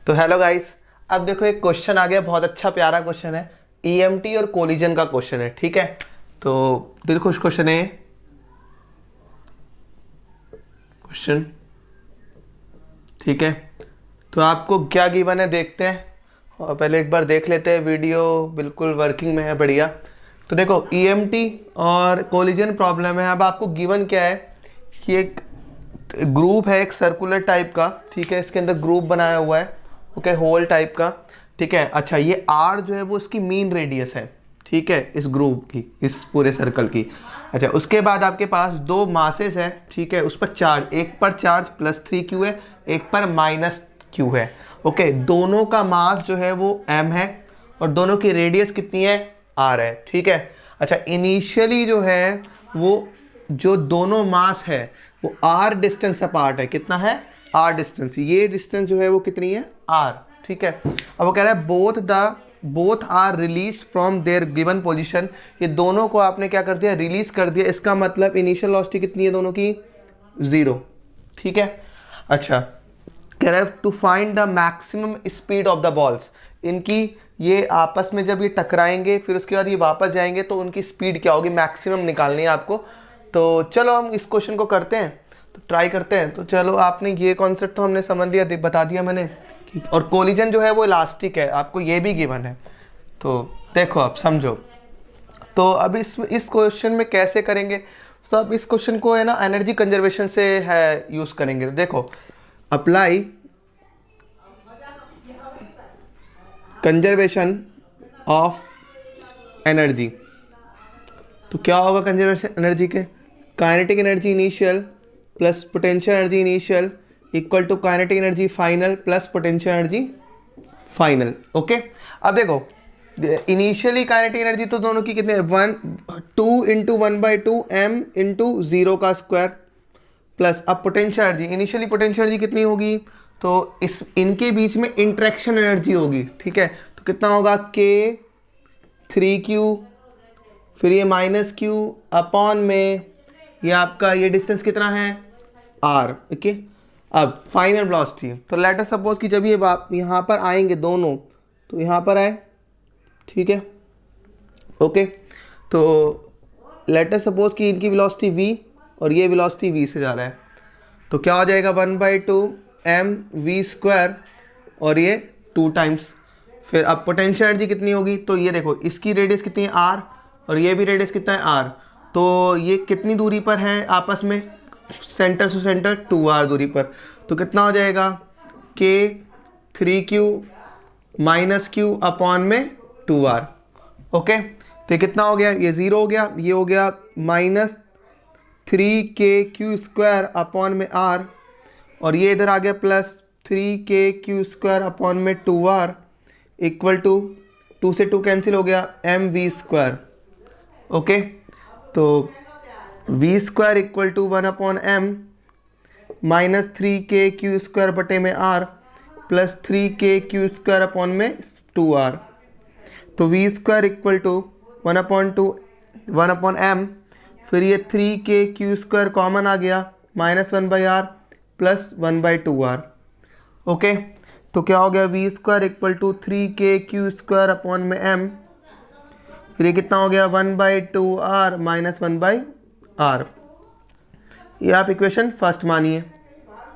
तो hello guys, अब देखो एक क्वेश्चन आ गया, बहुत अच्छा प्यारा क्वेश्चन है। ईएमटी और कोलिजन का क्वेश्चन है, ठीक है। तो दिल खुश क्वेश्चन है क्वेश्चन, ठीक है। तो आपको क्या गिवन है देखते हैं, और पहले एक बार देख लेते हैं। वीडियो बिल्कुल वर्किंग में है, बढ़िया। तो देखो ईएमटी और कोलिजन प्रॉब्लम है। अब आपको गिवन क्या है कि एक ग्रुप है, एक सर्कुलर टाइप का, ठीक है। इसके अंदर ग्रुप बनाया हुआ है, ओके, होल टाइप का, ठीक है। अच्छा, ये आर जो है वो इसकी मीन रेडियस है, ठीक है, इस ग्रुप की, इस पूरे सर्कल की। अच्छा, उसके बाद आपके पास दो मासेस है, ठीक है। उस पर चार्ज, एक पर चार्ज +3Q है, एक पर -Q है, ओके। दोनों का मास जो है वो m है और दोनों की रेडियस कितनी है, r है, ठीक है। अच्छा, इनिशियली जो है वो जो दोनों मास है वो r डिस्टेंस अपार्ट है। कितना है, r डिस्टेंस। ये डिस्टेंस जो है वो कितनी है, r, ठीक है। अब वो कह रहा है both are release from their given position. ये दोनों को आपने क्या कर दिया, रिलीज कर दिया। इसका मतलब इनिशियल वेलोसिटी कितनी है दोनों की, 0, ठीक है। अच्छा, कह रहा है to find the maximum speed of the balls. इनकी ये आपस में जब ये टकराएंगे फिर उसके बाद ये वापस जाएंगे तो उनकी स्पीड क्या होगी, मैक्सिमम निकालनी है आपको। तो चलो हम इस क्वेश्चन को करते हैं, तो ट्राई करते हैं। तो चलो, आपने ये कॉन्सेप्ट तो हमने समझ लिया, बता दिया मैंने। और कोलिजन जो है वो इलास्टिक है, आपको ये भी गिवन है। तो देखो आप समझो। तो अब इस क्वेश्चन में कैसे करेंगे, तो अब इस क्वेश्चन को है ना एनर्जी कंजर्वेशन से है यूज़ करेंगे। तो देखो, अप्लाई कंजर्वेशन ऑफ एनर्जी। तो क्या होगा कंजर्वेशन एनर्जी के, kinetic energy initial plus potential energy initial equal to kinetic energy final plus potential energy final, okay. अब देखो, इनिशियली काइनेटिक एनर्जी तो दोनों की कितने, 2 × 1/2 m × 0 का स्क्वायर प्लस, अब potential energy, initially potential energy कितनी होगी, तो इनके बीच में इंट्रैक्शन एनर्जी होगी, ठीक है। तो कितना होगा, K3Q, फिर ये -Q अपॉन में ये आपका ये डिस्टेंस कितना है, r, ओके। अब फाइनल वेलोसिटी, तो लेट अस सपोज कि जब ये यहाँ पर आएंगे दोनों, तो यहाँ पर आए, ठीक है, ओके। तो लेट अस सपोज कि इनकी वेलोसिटी v और ये वेलोसिटी v से जा रहा है, तो क्या हो जाएगा, 1/2 mv² और ये 2 टाइम्स। फिर अब पोटेंशियल एनर्जी कितनी होगी, तो ये देखो इसकी रेडियस कितनी है, r, और ये भी रेडियस कितना है, r। तो ये कितनी दूरी पर है आपस में, सेंटर से सेंटर 2r दूरी पर। तो कितना हो जाएगा, K3Q -Q अपॉन में 2r, ओके। तो ये कितना हो गया, ये 0 हो गया, ये हो गया -3KQ² अपॉन में r, और ये इधर आ गया +3KQ² अपॉन में 2r इक्वल टू 2 से 2 कैंसिल हो गया, mv², ओके। तो v² equal to 1/m -3KQ² बटे में r प्लस 3KQ² अपॉन में 2r। तो v² इक्वल टू 1/m, फिर ये 3KQ² कॉमन आ गया, -1/r प्लस 1/2r, ओके। तो क्या हो गया, v² equal to 3KQ² upon में m, फिर ये कितना हो गया, 1/2r - 1/r। ये आप इक्वेशन फर्स्ट मानिए,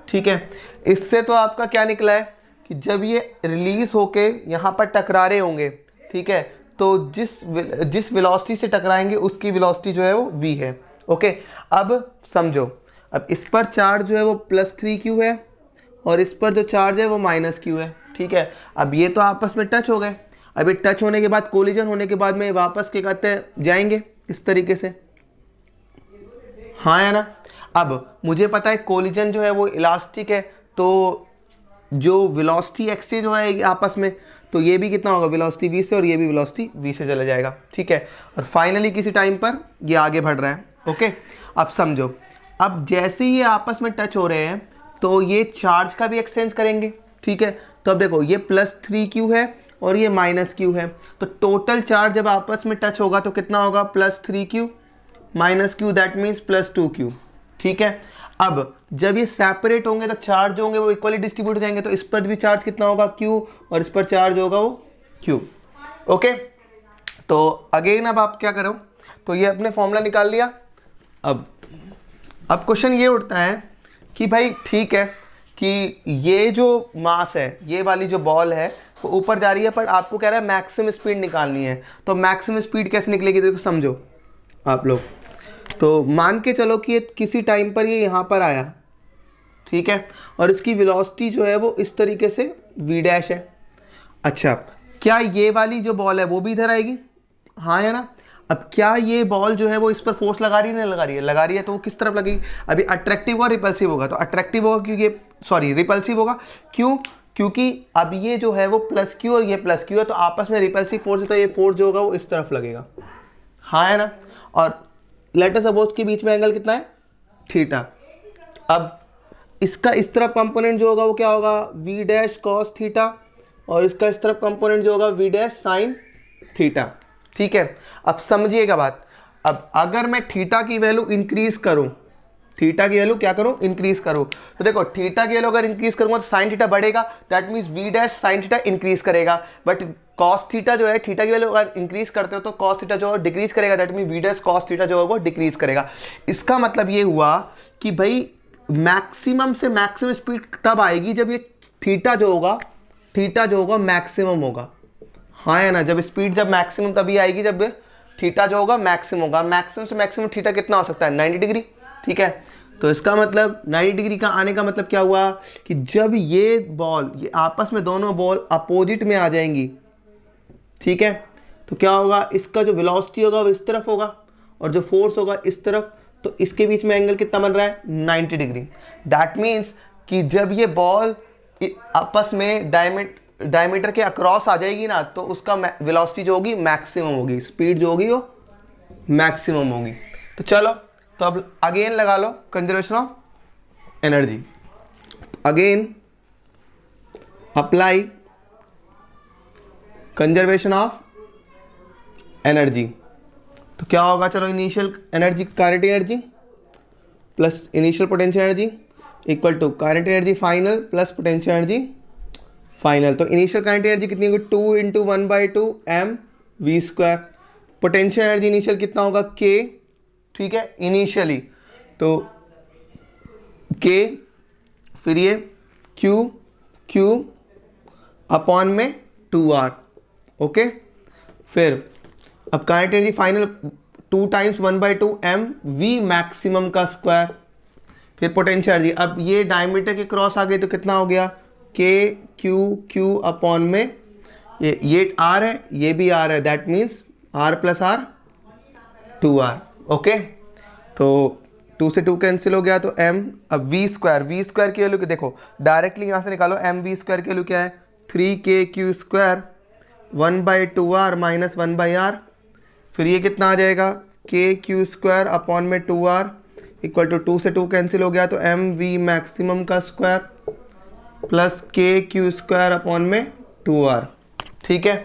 ठीक है। इससे तो आपका क्या निकला है कि जब ये रिलीज होके यहाँ पर टकरा रहे होंगे, ठीक है, तो जिस वेलोसिटी से टकराएंगे उसकी वेलोसिटी जो है वो v है, ओके। अब समझो, अब इस पर चार्ज जो है वो +3Q है और इस पर जो चार्ज है वो -Q है, ठीक है। अब ये तो आपस में टच हो गए। अब ये टच होने के बाद, कोलिजन होने के बाद में वापस क्या कहते हैं, जाएंगे इस तरीके से, हाँ या ना। अब मुझे पता है कोलिजन जो है वो इलास्टिक है, तो जो वेलोसिटी एक्सचेंज हो है आपस में, तो ये भी कितना होगा, वेलोसिटी v से, और ये भी वेलोसिटी v से चला जाएगा, ठीक है। और फाइनली किसी टाइम पर ये आगे बढ़ रहा है, ओके। अब समझो, अब जैसे ही ये आपस में टच हो रहे हैं तो ये चार्ज का भी एक्सचेंज करेंगे, ठीक है। तो अब देखो, ये +3Q है और ये -Q है, तो टोटल चार्ज जब आपस में टच होगा तो कितना होगा, +3Q -Q, that means +2Q, ठीक है। अब जब ये सेपरेट होंगे तो चार्ज होंगे वो इक्वली डिस्ट्रीब्यूट हो जाएंगे, तो इस पर भी चार्ज कितना होगा Q, और इस पर चार्ज होगा वो Q। ओके, तो अगेन अब आप क्या करो, तो ये अपने फॉर्मूला निकाल लिया। अब क्वेश्चन ये उठता है कि भाई ठीक है कि ये जो मास है, ये वाली जो बॉल है वो ऊपर जा रही है, पर आपको कह रहा है मैक्सिमम स्पीड निकालनी है। तो मैक्सिमम स्पीड कैसे निकलेगी, देखो समझो आप लोग। तो मान के चलो कि ये किसी टाइम पर ये यहाँ पर आया, ठीक है, और इसकी वेलोसिटी जो है वो इस तरीके से v डैश है। अच्छा, क्या ये वाली जो बॉल है वो भी इधर आएगी? हाँ है ना। अब क्या ये बॉल जो है वो इस पर फोर्स लगा रही है, नहीं लगा रही है? लगा रही है, तो वो किस तरफ लगेगी? अभी अट्रैक्टिव और रिपल्सिव होगा, तो अट्रैक्टिव होगा क्योंकि सॉरी रिपल्सिव होगा। क्यों? क्योंकि अब ये जो है वो प्लस क्यू और ये प्लस क्यू है, तो आपस में रिपल्सिव फोर्स है, तो ये फोर्स जो होगा वो इस तरफ लगेगा। हाँ है ना। और लेट अस सपोज के बीच में एंगल कितना है? थीटा। अब इसका इस तरफ कंपोनेंट जो होगा वो क्या होगा? v डैश कॉस थीटा, और इसका इस तरफ कंपोनेंट जो होगा v डैश साइन थीटा। ठीक है, अब समझिएगा बात। अब अगर मैं थीटा की वैल्यू इंक्रीज करूं, थीटा की वैल्यू क्या करूं? इंक्रीज करूं, तो देखो थीटा की वैल्यू अगर इंक्रीज करूंगा तो साइन थीटा बढ़ेगा, that means v dash sine theta increase करेगा। बट कॉस थीटा जो है, थीटा की वैल्यू अगर इंक्रीज करते हो तो कॉस थीटा जो है डिक्रीज करेगा, that means v dash cos theta जो है वो डिक्रीज करेगा। इसका मतलब ये हुआ कि भाई मैक्सिमम से मैक्सिमम स्पीड तब आएगी जब ये थीटा जो होगा मैक्सिमम होगा। हाँ है ना, जब स्पीड जब मैक्सिमम तभी आएगी जब थीटा जो होगा मैक्सिमम होगा। मैक्सिमम से मैक्सिमम थीटा कितना हो सकता है? 90 डिग्री। ठीक है, तो इसका मतलब 90 डिग्री का आने का मतलब क्या हुआ कि जब ये बॉल, ये आपस में दोनों बॉल अपोजिट में आ जाएंगी, ठीक है, तो क्या होगा? इसका जो वेलोसिटी होगा वो इस तरफ होगा और जो फोर्स होगा इस तरफ, तो इसके बीच में एंगल कितना बन रहा है? 90 डिग्री। दैट मीन्स कि जब ये बॉल आपस में डायमीटर के अक्रॉस आ जाएगी ना, तो उसका वेलोसिटी जो होगी मैक्सिमम होगी, स्पीड जो होगी वो मैक्सिमम होगी। तो चलो, तो अब अगेन लगा लो conservation of energy. Again apply conservation of energy. तो क्या होगा? चलो, initial energy kinetic energy plus initial potential energy equal to kinetic energy final plus potential energy final. तो इनिशियल काइनेटिक एनर्जी कितनी होगी? 2 × 1/2 mv²। पोटेंशियल एनर्जी इनिशियल कितना होगा? k। ठीक है, इनिशियली तो k, फिर ये q अपॉन में 2r। ओके, फिर अब kinetic energy final 2 × 1/2 mv maximum का स्क्वायर। फिर पोटेंशियल एनर्जी, अब ये डायमीटर के क्रॉस आ गई तो कितना हो गया? k q अपॉन में ये r है, ये भी r है, that means r plus r 2r। Okay, तो 2 से 2 कैंसिल हो गया, तो m। अब v² की वैल्यू देखो डायरेक्टली यहाँ से निकालो। mv² की वैल्यू क्या है? 3kq² 1/2r minus 1/r। फिर ये कितना आ जाएगा? kq² अपॉन में 2r इक्वल टू 2 से 2 कैंसिल हो गया, तो mv मैक्सिमम का स्क्वायर प्लस kq² अपॉन में 2r। ठीक है,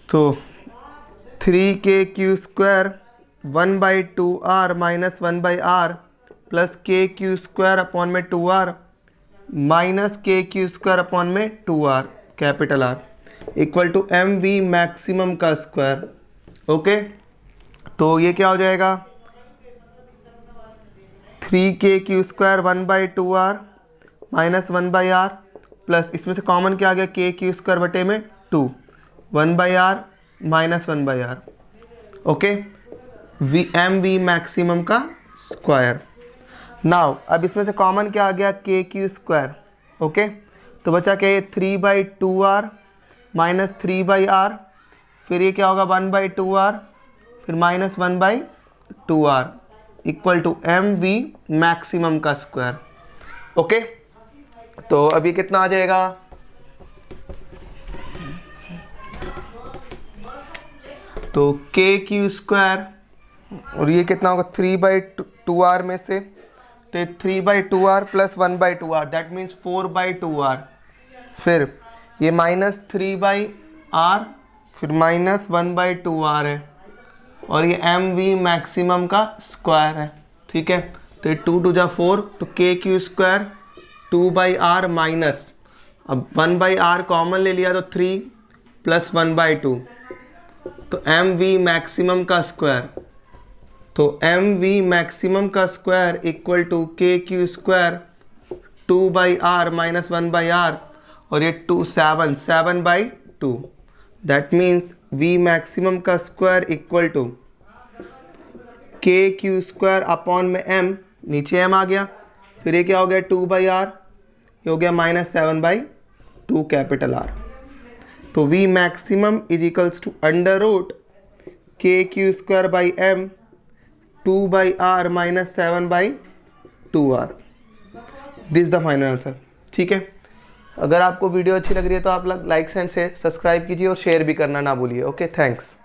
तो 3kq² 1/2r minus 1/r plus kq² upon में 2r माइनस kq² अपॉन में 2r capital R equal to mv maximum का स्क्वायर। ओके, तो ये क्या हो जाएगा? 3kq² 1/2r minus 1/r plus इसमें से कॉमन क्या आ गया? kq² बटे में 2 1/r minus 1/r। Okay, mv maximum का स्क्वायर। नाउ अब इसमें से कॉमन क्या आ गया? kq²। ओके, तो बचा क्या? 3/2r माइनस 3/r, फिर ये क्या होगा? 1/2r, फिर minus 1/2r equal to mv maximum का स्क्वायर। ओके, तो अब ये कितना आ जाएगा? तो kq² और ये कितना होगा? 3/2r में से, तो 3/2r plus 1/2r that means 4/2r। फिर ये माइनस 3/r फिर माइनस 1/2r है, और ये mv मैक्सिमम का स्क्वायर है। ठीक है, तो ये 2 2 जा 4, तो के क्यू स्क्वायर 2/r माइनस, अब 1/r कॉमन ले लिया तो 3 प्लस 1/2, तो एम वी मैक्सिमम का स्क्वायर, तो एम वी मैक्सिमम का स्क्वायर इक्वल टू के Q square 2/r minus 1/r, और ये 7/2, दैट मीन्स वी मैक्सिमम का स्क्वायर इक्वल टू के क्यू स्क्वायर अपॉन में एम, नीचे एम आ गया, फिर ये क्या हो गया 2/r, ये हो गया -7/2 कैपिटल R। तो V maximum is equals to under root K Q square by M 2/r minus 7/2r। This the final answer. ठीक है, अगर आपको वीडियो अच्छी लग रही है तो आप लाइक एंड सब्सक्राइब कीजिए और शेयर भी करना ना भूलिए। Okay, thanks.